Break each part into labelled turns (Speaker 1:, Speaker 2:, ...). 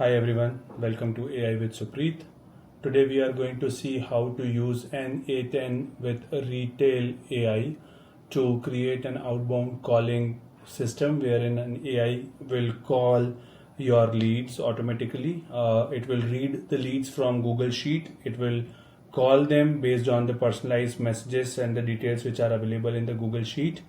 Speaker 1: Hi everyone, welcome to AI with Supreet. Today we are going to see how to use n8n with Retell AI to create an outbound calling system wherein an AI will call your leads automatically. It will read the leads from Google Sheet. It will call them based on the personalized messages and the details which are available in the Google Sheet.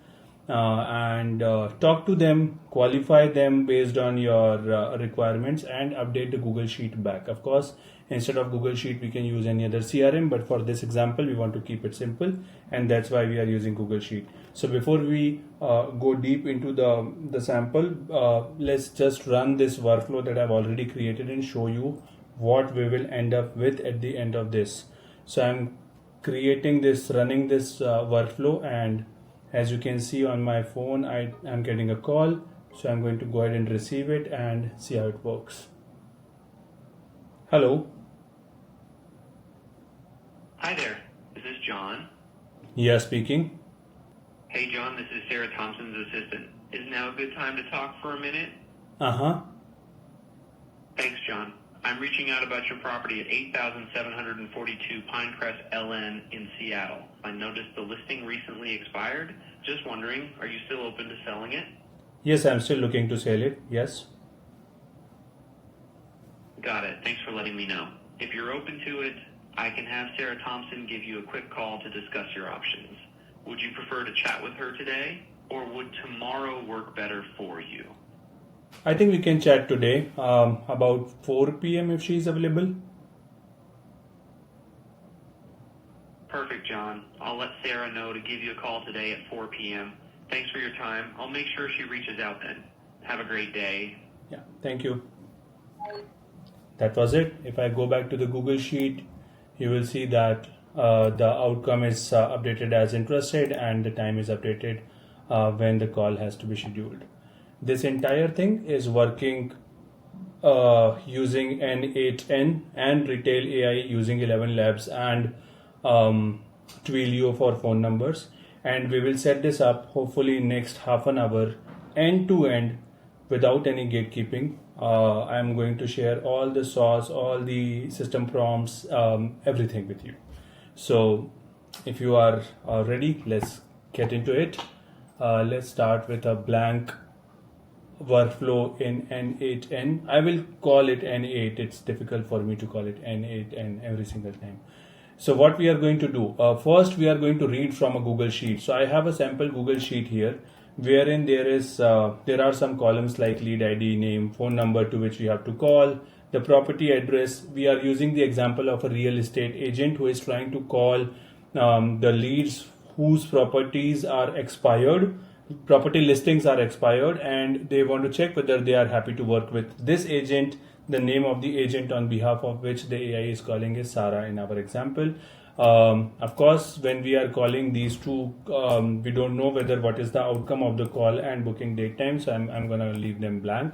Speaker 1: And talk to them, qualify them based on your requirements, and update the Google Sheet back. Of course, instead of Google Sheet, we can use any other CRM, but for this example, we want to keep it simple, and that's why we are using Google Sheet. So before we go deep into the sample, let's just run this workflow that I've already created and show you what we will end up with at the end of this. So I'm creating this, running this workflow, and as you can see on my phone, I am getting a call. So I'm going to go ahead and receive it and see how it works. Hello.
Speaker 2: Hi there. Is this John?
Speaker 1: Yeah, speaking.
Speaker 2: Hey John, this is Sarah Thompson's assistant. Is now a good time to talk for a minute? Thanks, John. I'm reaching out about your property at 8742 Pinecrest LN in Seattle. I noticed the listing recently expired. Just wondering, are you still open to selling it?
Speaker 1: Yes, I'm still looking to sell it. Yes.
Speaker 2: Got it. Thanks for letting me know. If you're open to it, I can have Sarah Thompson give you a quick call to discuss your options. Would you prefer to chat with her today, or would tomorrow work better for you?
Speaker 1: I think we can chat today about 4 p.m. if she is available.
Speaker 2: Perfect, John. I'll let Sarah know to give you a call today at 4 p.m. Thanks for your time. I'll make sure she reaches out then. Have a great day.
Speaker 1: Yeah, thank you. That was it. If I go back to the Google Sheet, you will see that the outcome is updated as interested, and the time is updated when the call has to be scheduled. This entire thing is working using n8n and Retell AI using 11 Labs and Twilio for phone numbers, and we will set this up hopefully next half an hour end to end without any gatekeeping. I'm going to share all the source, all the system prompts, everything with you. So if you are ready, let's get into it. Let's start with a blank workflow in n8n. I will call it n8. It's difficult for me to call it n8n every single time. So what we are going to do, first we are going to read from a Google Sheet. So I have a sample Google Sheet here, wherein there are some columns like lead ID, name, phone number to which we have to call, the property address. We are using the example of a real estate agent who is trying to call the leads whose properties are expired. Property listings are expired, and they want to check whether they are happy to work with this agent. The name of the agent on behalf of which the AI is calling is Sarah in our example. Of course, when we are calling these two, we don't know whether what is the outcome of the call and booking date time. So I'm going to leave them blank,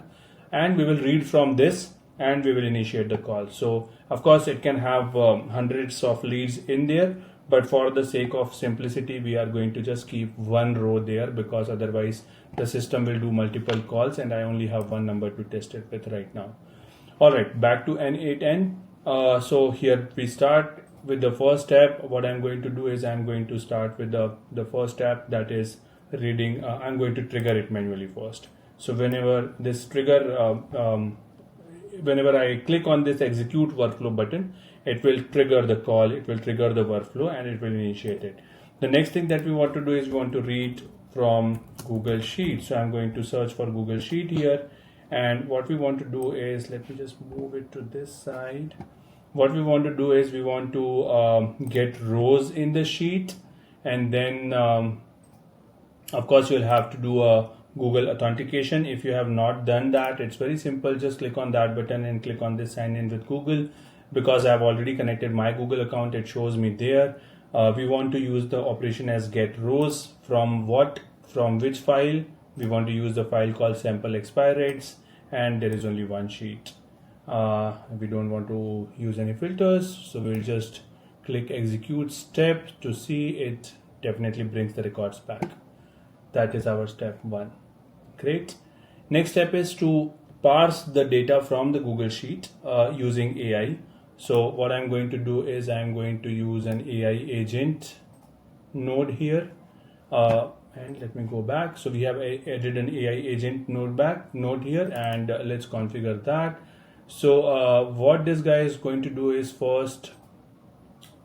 Speaker 1: and we will read from this and we will initiate the call. So of course it can have hundreds of leads in there, but for the sake of simplicity, we are going to just keep one row there, because otherwise the system will do multiple calls and I only have one number to test it with right now. All right, back to n8n. So here we start with the first step. What I'm going to do is I'm going to start with the first step, that is reading. I'm going to trigger it manually first. So whenever this trigger, whenever I click on this execute workflow button, it will trigger the call, it will trigger the workflow, and it will initiate it. The next thing that we want to do is we want to read from Google Sheet. So I'm going to search for Google Sheet here. And what we want to do is, let me just move it to this side. What we want to do is we want to get rows in the sheet, and then of course you'll have to do a Google authentication. If you have not done that, it's very simple. Just click on that button and click on this sign in with Google. Because I've already connected my Google account, it shows me there. We want to use the operation as get rows. From which file? We want to use the file called sample expire rates, and there is only one sheet. We don't want to use any filters, so we'll just click execute step to see it definitely brings the records back. That is our step 1. Great. Next step is to parse the data from the Google Sheet using AI. So what I'm going to do is I'm going to use an AI agent node here. And let me go back. So we have added an AI agent node here, and let's configure that. So what this guy is going to do is first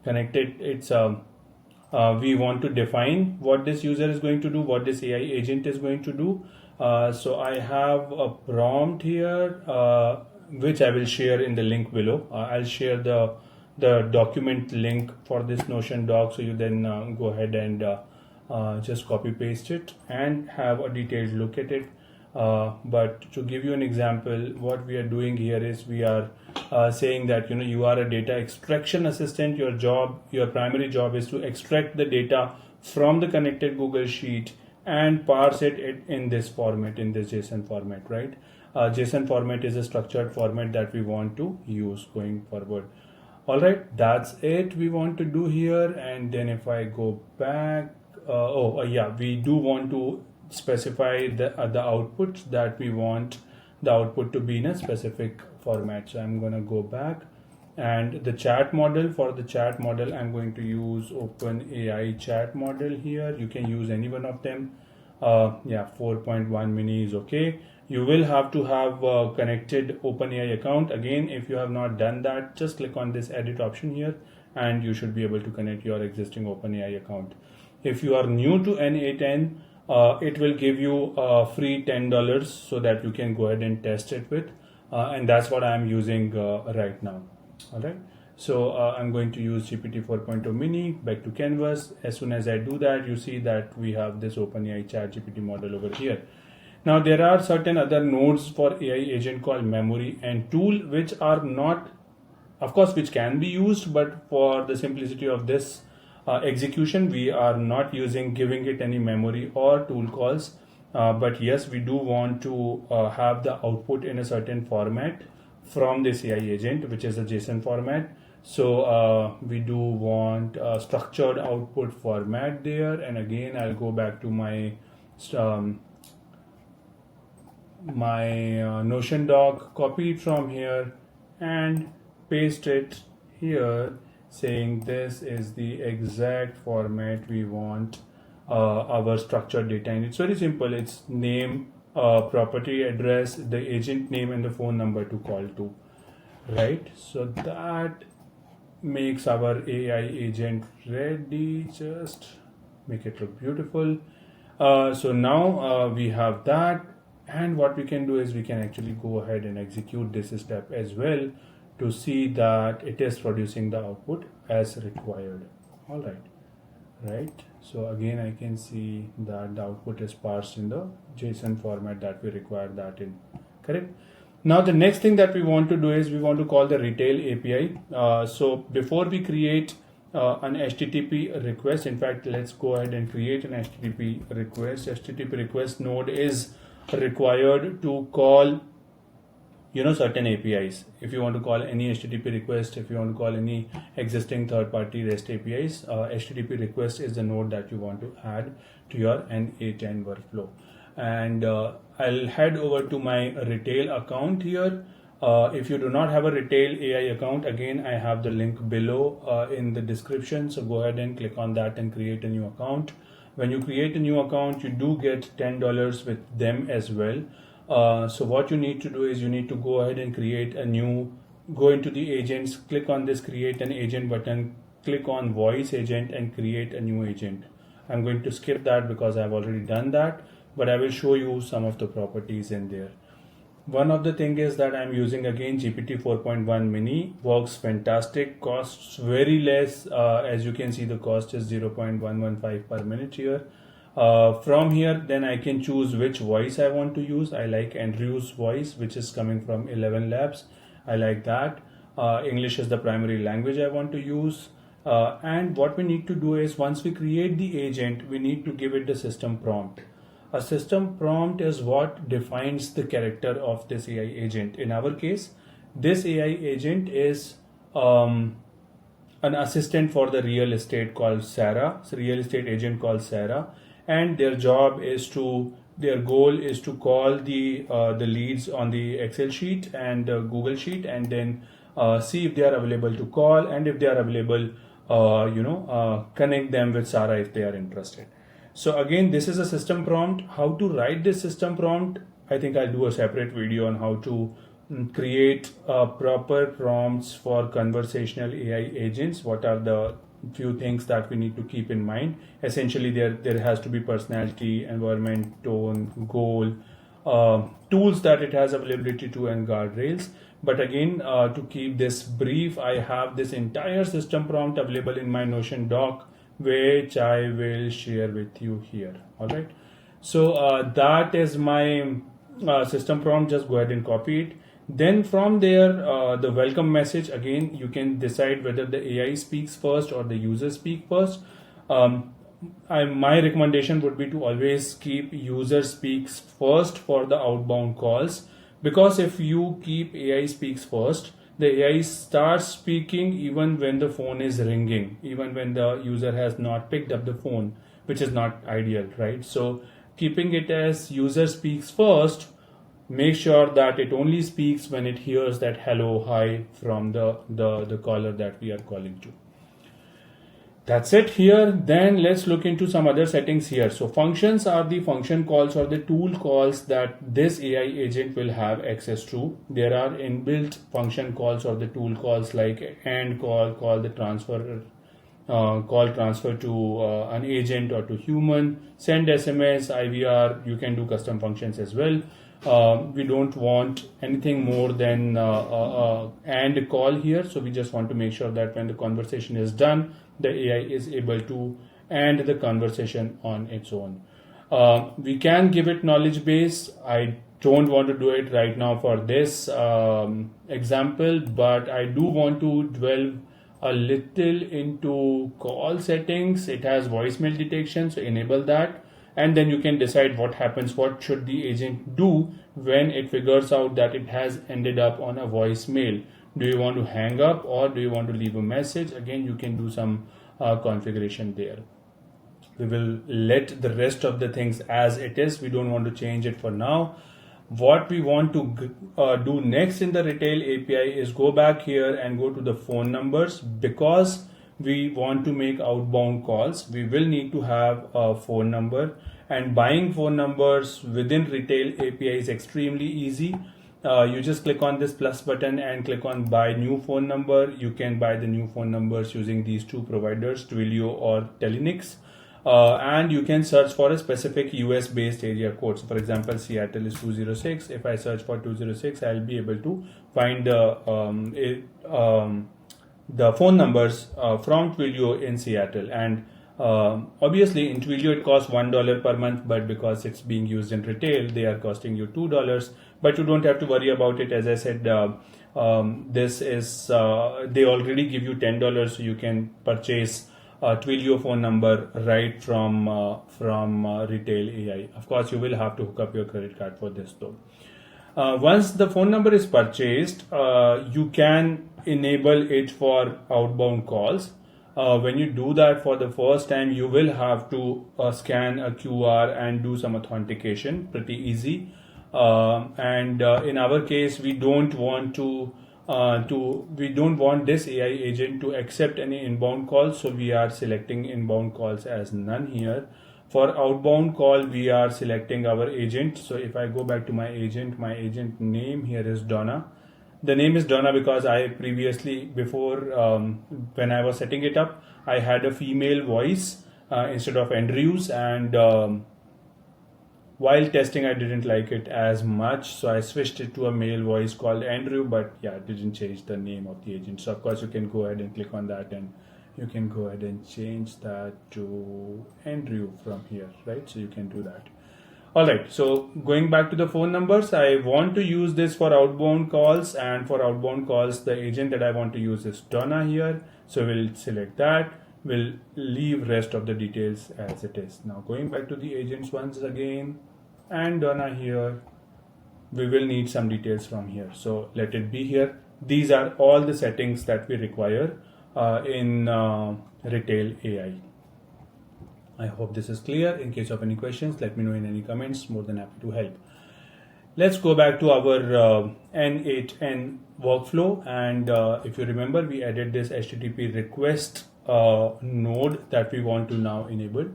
Speaker 1: connect it. We want to define what this user is going to do, what this AI agent is going to do. So I have a prompt here, which I will share in the link below. I'll share the document link for this Notion doc, so you then go ahead and just copy paste it and have a detailed look at it. But to give you an example, what we are doing here is we are saying that you are a data extraction assistant. Your primary job is to extract the data from the connected Google Sheet and parse it in this format, in this JSON format, right? JSON format is a structured format that we want to use going forward. All right, that's it we want to do here. And then if I go back, we do want to specify the output that we want the output to be in a specific format. So I'm going to go back, and the chat model, for the chat model I'm going to use OpenAI chat model here. You can use any one of them. 4.1 mini is okay. You will have to have a connected OpenAI account. Again, if you have not done that, just click on this edit option here and you should be able to connect your existing OpenAI account. If you are new to n8n, it will give you free $10 so that you can go ahead and test it with, and that's what I'm using right now. All right, so I'm going to use GPT 4.0 mini. Back to canvas. As soon as I do that, you see that we have this OpenAI chat GPT model over here. Now there are certain other nodes for AI agent called memory and tool, which are not, of course, which can be used, but for the simplicity of this execution, we are not giving it any memory or tool calls. But yes, we do want to have the output in a certain format from this AI agent, which is a JSON format. So we do want a structured output format there. And again, I'll go back to my Notion doc, copy it from here and paste it here, saying this is the exact format we want our structured data in. It's very simple. It's name, property address, the agent name, and the phone number to call to, right? So that makes our AI agent ready. Just make it look beautiful. So now we have that, and what we can do is we can actually go ahead and execute this step as well to see that it is producing the output as required. All right. So again, I can see that the output is parsed in the JSON format that we require that in. Correct. Now the next thing that we want to do is we want to call the Retell API. So before we create an HTTP request, in fact, let's go ahead and create an HTTP request. HTTP request node is required to call certain APIs. If you want to call any HTTP request, if you want to call any existing third-party REST APIs, HTTP request is the node that you want to add to your n8n workflow. And I'll head over to my Retell account here. If you do not have a Retell AI account, again, I have the link below in the description. So go ahead and click on that and create a new account. When you create a new account, you do get $10 with them as well. So what you need to do is you need to go ahead and go into the agents, click on this create an agent button, click on voice agent and create a new agent. I'm going to skip that because I've already done that, but I will show you some of the properties in there. One of the thing is that I'm using again GPT 4.1 mini, works fantastic, costs very less. As you can see, the cost is 0.115 per minute here. From here, then I can choose which voice I want to use. I like Andrew's voice, which is coming from 11 Labs. I like that. English is the primary language I want to use. And what we need to do is once we create the agent, we need to give it the system prompt. A system prompt is what defines the character of this AI agent. In our case, this AI agent is an assistant for the real estate called Sarah. It's a real estate agent called Sarah. And their job is to their goal is to call the leads on the Excel sheet and Google sheet, and then see if they are available to call, and if they are available, connect them with Sarah if they are interested. So again, this is a system prompt. How to write this system prompt, I think I'll do a separate video on how to create proper prompts for conversational AI agents. What are the few things that we need to keep in mind? Essentially, there has to be personality, environment, tone, goal, tools that it has availability to, and guardrails. But again, to keep this brief, I have this entire system prompt available in my Notion doc, which I will share with you here. All right. So that is my system prompt. Just go ahead and copy it. Then from there, the welcome message, again, you can decide whether the AI speaks first or the user speak first. My recommendation would be to always keep user speaks first for the outbound calls, because if you keep AI speaks first, the AI starts speaking even when the phone is ringing, even when the user has not picked up the phone, which is not ideal, right? So keeping it as user speaks first, make sure that it only speaks when it hears that hello, hi from the caller that we are calling to. That's it here. Then let's look into some other settings here. So functions are the function calls or the tool calls that this AI agent will have access to. There are inbuilt function calls or the tool calls like end call the transfer, call transfer to an agent or to human, send SMS, IVR. You can do custom functions as well. We don't want anything more than and call here. So we just want to make sure that when the conversation is done, the AI is able to end the conversation on its own. We can give it knowledge base. I don't want to do it right now for this example, but I do want to dwell a little into call settings. It has voicemail detection, so enable that. And then you can decide what happens, what should the agent do when it figures out that it has ended up on a voicemail. Do you want to hang up or do you want to leave a message? Again, you can do some configuration there. We will let the rest of the things as it is. We don't want to change it for now. What we want to do next in the Retell API is go back here and go to the phone numbers. Because we want to make outbound calls, we will need to have a phone number, and buying phone numbers within Retell API is extremely easy. You just click on this plus button and click on buy new phone number. You can buy the new phone numbers using these two providers, Twilio or Telenix. And you can search for a specific US based area code. So for example, Seattle is 206. If I search for 206, I'll be able to find the phone numbers from Twilio in Seattle. And obviously in Twilio it costs $1 per month, but because it's being used in Retell, they are costing you $2. But you don't have to worry about it. As I said, this is they already give you $10, so you can purchase a Twilio phone number right from Retell AI. Of course, you will have to hook up your credit card for this though. Once the phone number is purchased, you can enable it for outbound calls. When you do that for the first time, you will have to scan a QR and do some authentication. Pretty easy. And in our case, we don't want this AI agent to accept any inbound calls, so we are selecting inbound calls as none here. For outbound call, we are selecting our agent. So if I go back to my agent name here is Donna. The name is Donna because I previously, before when I was setting it up, I had a female voice instead of Andrews, and while testing I didn't like it as much, so I switched it to a male voice called Andrew. But yeah, it didn't change the name of the agent. So of course you can go ahead and click on that, and you can go ahead and change that to Andrew from here, right? So you can do that. Alright, so going back to the phone numbers, I want to use this for outbound calls, and for outbound calls the agent that I want to use is Donna here. So we'll select that. We'll leave rest of the details as it is. Now going back to the agents once again, and Donna here, we will need some details from here. So let it be here. These are all the settings that we require in Retell AI. I hope this is clear. In case of any questions, let me know in any comments. More than happy to help. Let's go back to our n8n workflow, and if you remember, we added this HTTP request node that we want to now enable.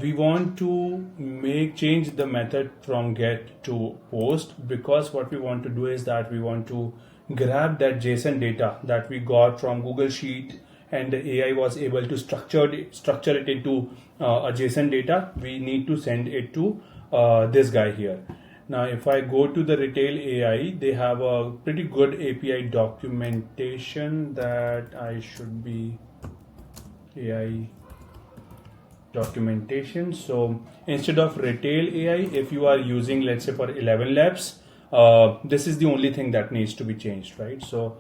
Speaker 1: We want to change the method from get to post, because what we want to do is that we want to grab that JSON data that we got from Google Sheet, and the AI was able to structure it into a JSON data. We need to send it to this guy here. Now, if I go to the Retell AI, they have a pretty good API documentation that I should be AI documentation. So instead of Retell AI, if you are using, let's say, for 11 labs, this is the only thing that needs to be changed, right? So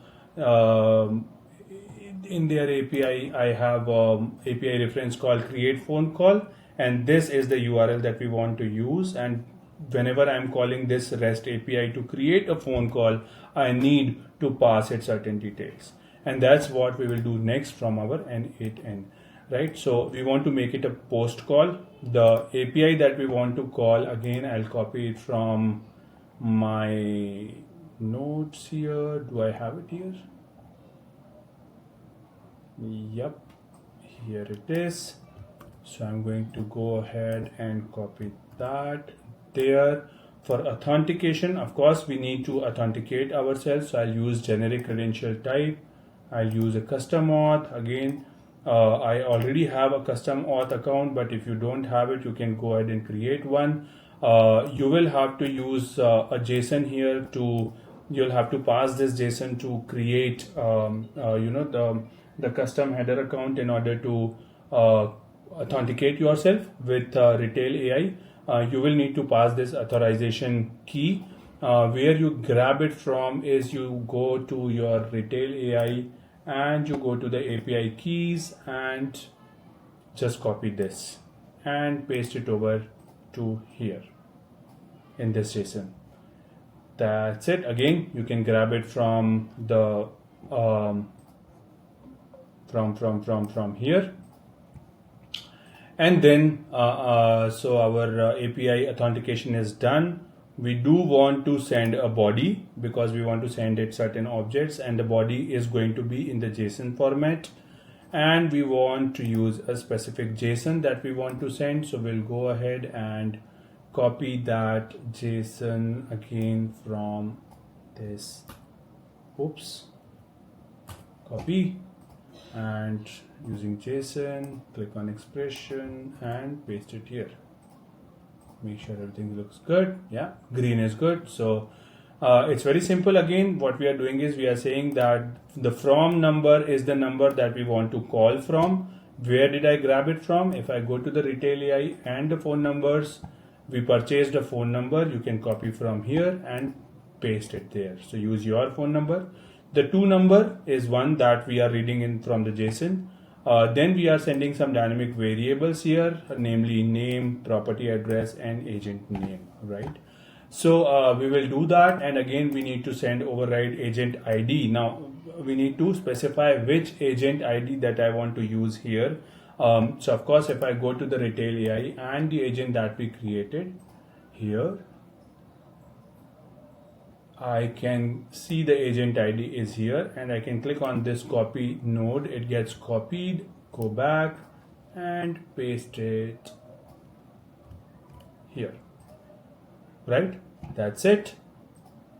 Speaker 1: in their API, I have API reference called create phone call, and this is the URL that we want to use. And whenever I'm calling this REST API to create a phone call, I need to pass it certain details, and that's what we will do next from our n8n, right? So we want to make it a post call. The API that we want to call, again, I'll copy it from my notes here. Do I have it here? Yep, here it is. So I'm going to go ahead and copy that there. For authentication, of course, we need to authenticate ourselves. So I'll use generic credential type. I'll use a custom auth. Again, I already have a custom auth account, but if you don't have it, you can go ahead and create one. You will have to use a JSON here you'll have to pass this JSON to create, the custom header account in order to authenticate yourself with Retell AI. You will need to pass this authorization key. Where you grab it from is you go to your Retell AI and you go to the API keys and just copy this and paste it over to here in this JSON. That's it. Again, you can grab it from the from here. And then so our API authentication is done. We do want to send a body because we want to send it certain objects, and the body is going to be in the JSON format, and we want to use a specific JSON that we want to send. So we'll go ahead and copy that JSON again from this. Oops. Copy, and using JSON, click on expression and paste it here. Make sure everything looks good. Yeah, green is good. So it's very simple. Again, what we are doing is we are saying that the from number is the number that we want to call from. Where did I grab it from? If I go to the Retell AI and the phone numbers, we purchased a phone number. You can copy from here and paste it there. So use your phone number. The to number is one that we are reading in from the JSON. Then we are sending some dynamic variables here, namely name, property address, and agent name, right? So we will do that, and again we need to send override agent ID. Now we need to specify which agent ID that I want to use here. So of course, if I go to the Retell AI and the agent that we created here, I can see the agent ID is here, and I can click on this copy node. It gets copied, go back and paste it here, right? That's it.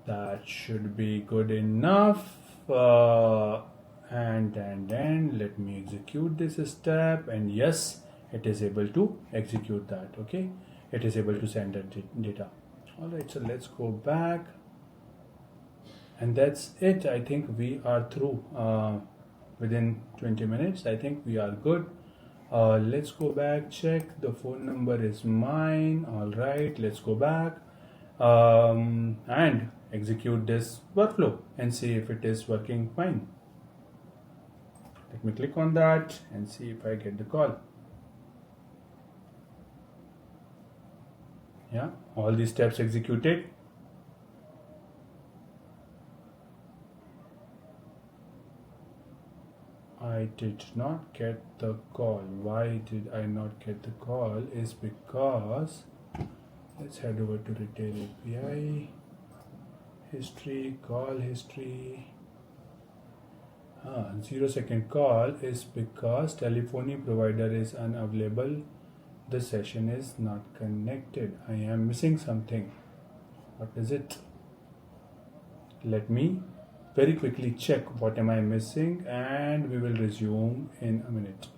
Speaker 1: That should be good enough. And then let me execute this step, and yes, it is able to execute that. Okay, it is able to send that data. All right, so let's go back. And that's it. I think we are through within 20 minutes. I think we are good. Let's go back, check the phone number is mine. All right, let's go back and execute this workflow and see if it is working fine. Let me click on that and see if I get the call. Yeah, all these steps executed. I did not get the call. Why did I not get the call is because, let's head over to Retell API, history, call history. 0-second call is because telephony provider is unavailable. The session is not connected. I am missing something. What is it? Let me very quickly check what am I missing, and we will resume in a minute.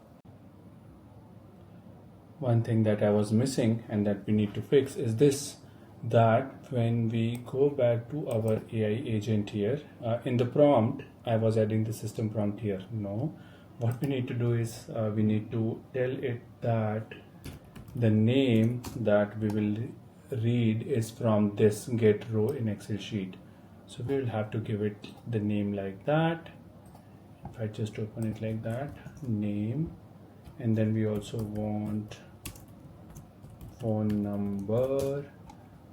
Speaker 1: One thing that I was missing and that we need to fix is this, that when we go back to our AI agent here, in the prompt, I was adding the system prompt here. No, what we need to do is we need to tell it that the name that we will read is from this get row in Excel sheet. So we will have to give it the name like that. If I just open it like that, name, and then we also want phone number.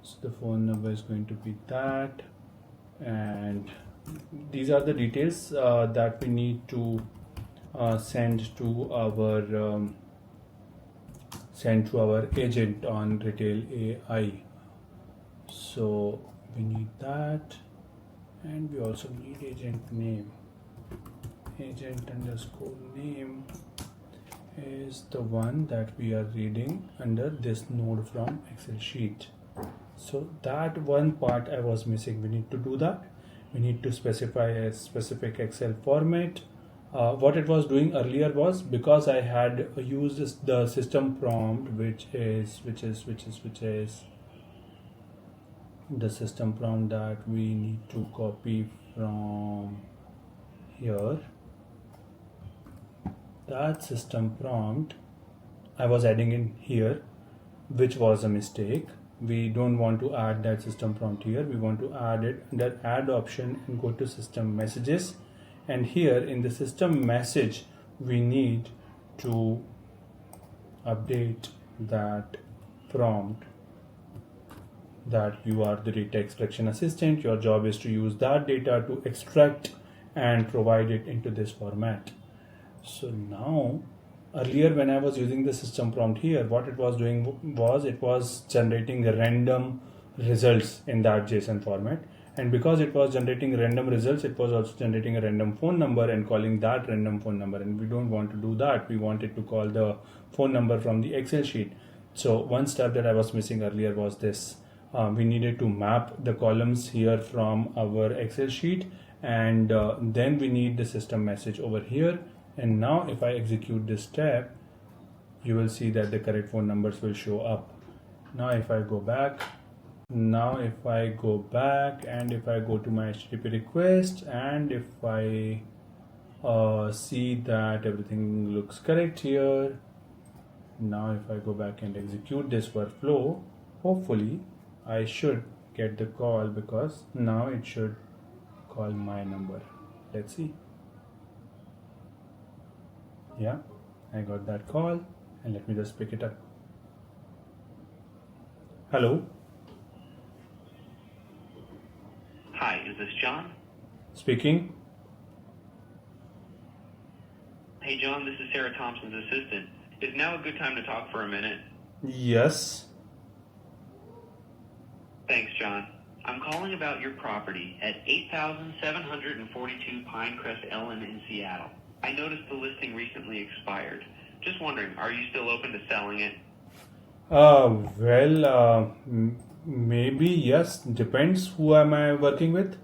Speaker 1: So the phone number is going to be that, and these are the details that we need to send to our agent on Retell AI. So we need that, and we also need agent name. Agent underscore name is the one that we are reading under this node from Excel sheet. So that one part I was missing. We need to do that. We need to specify a specific Excel format. What it was doing earlier was, because I had used the system prompt, which is the system prompt that we need to copy from here. That system prompt I was adding in here, which was a mistake. We don't want to add that system prompt here. We want to add it under add option and go to system messages, and here in the system message we need to update that prompt that you are the data extraction assistant. Your job is to use that data to extract and provide it into this format. So now, earlier when I was using the system prompt here, what it was doing was it was generating random results in that JSON format, and because it was generating random results, it was also generating a random phone number and calling that random phone number, and we don't want to do that. We wanted to call the phone number from the Excel sheet. So one step that I was missing earlier was this. We needed to map the columns here from our Excel sheet, and then we need the system message over here. And now if I execute this step, you will see that the correct phone numbers will show up. Now if I go back, and if I go to my HTTP request, and if I see that everything looks correct here, now if I go back and execute this workflow, hopefully I should get the call, because now it should call my number. Let's see. Yeah, I got that call, and let me just pick it up. Hello.
Speaker 2: Hi, is this John?
Speaker 1: Speaking.
Speaker 2: Hey John, this is Sarah Thompson's assistant. Is now a good time to talk for a minute?
Speaker 1: Yes.
Speaker 2: Thanks, John. I'm calling about your property at 8742 Pinecrest Ellen in Seattle. I noticed the listing recently expired. Just wondering, are you still open to selling it?
Speaker 1: Maybe yes. Depends. Who am I working with?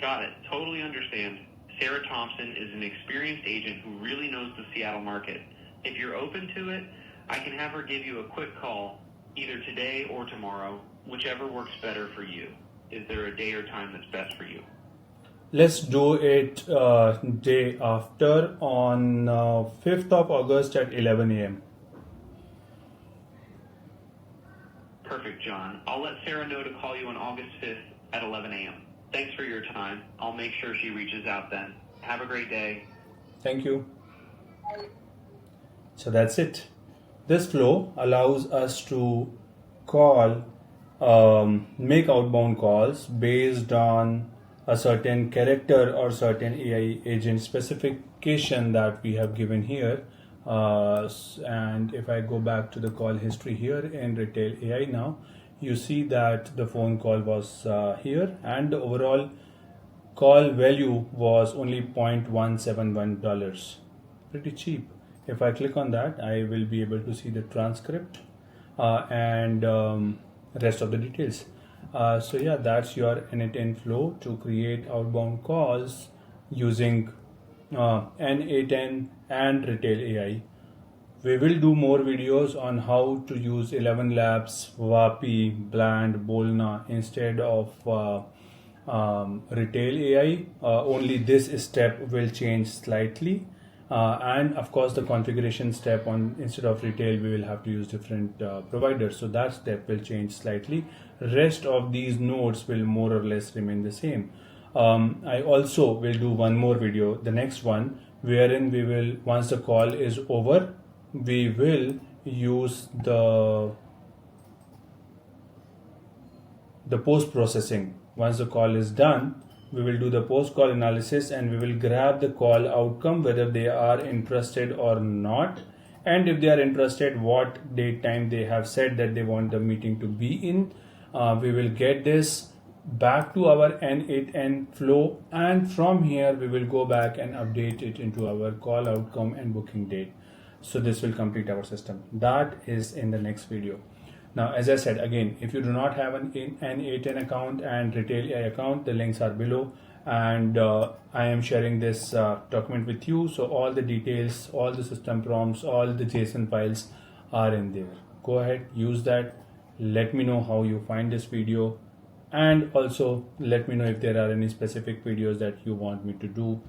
Speaker 2: Got it. Totally understand. Sarah Thompson is an experienced agent who really knows the Seattle market. If you're open to it, I can have her give you a quick call, either today or tomorrow, whichever works better for you. Is there a day or time that's best for you?
Speaker 1: Let's do it day after, on 5th of August at 11 a.m.
Speaker 2: Perfect, John. I'll let Sarah know to call you on August 5th at 11 a.m. Thanks for your time. I'll make sure she reaches out then. Have a great day.
Speaker 1: Thank you. So that's it. This flow allows us to call, make outbound calls based on a certain character or certain AI agent specification that we have given here. And if I go back to the call history here in Retell AI now, you see that the phone call was here, and the overall call value was only $0.171. Pretty cheap. If I click on that, I will be able to see the transcript and rest of the details. So yeah, that's your n8n flow to create outbound calls using n8n and Retell AI. We will do more videos on how to use 11 Labs, Vapi, Bland, Bolna instead of Retell AI. Only this step will change slightly. And of course the configuration step, on instead of Retell we will have to use different providers, so that step will change slightly. Rest of these nodes will more or less remain the same. I also will do one more video, the next one, wherein we will, once the call is over, we will use the post processing. Once the call is done, we will do the post call analysis and we will grab the call outcome, whether they are interested or not, and if they are interested, what date time they have said that they want the meeting to be in. We will get this back to our n8n flow, and from here we will go back and update it into our call outcome and booking date. So this will complete our system. That is in the next video. Now, as I said again, if you do not have an n8n account and Retell AI account, the links are below, and I am sharing this document with you. So all the details, all the system prompts, all the JSON files are in there. Go ahead, use that. Let me know how you find this video, and also let me know if there are any specific videos that you want me to do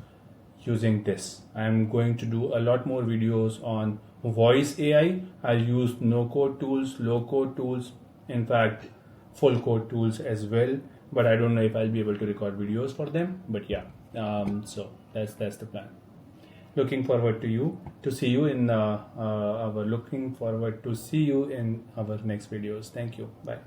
Speaker 1: using this. I'm going to do a lot more videos on voice AI. I'll use no code tools, low code tools, in fact full code tools as well, but I don't know if I'll be able to record videos for them. But yeah, so that's the plan. Looking forward to see you in our next videos. Thank you. Bye.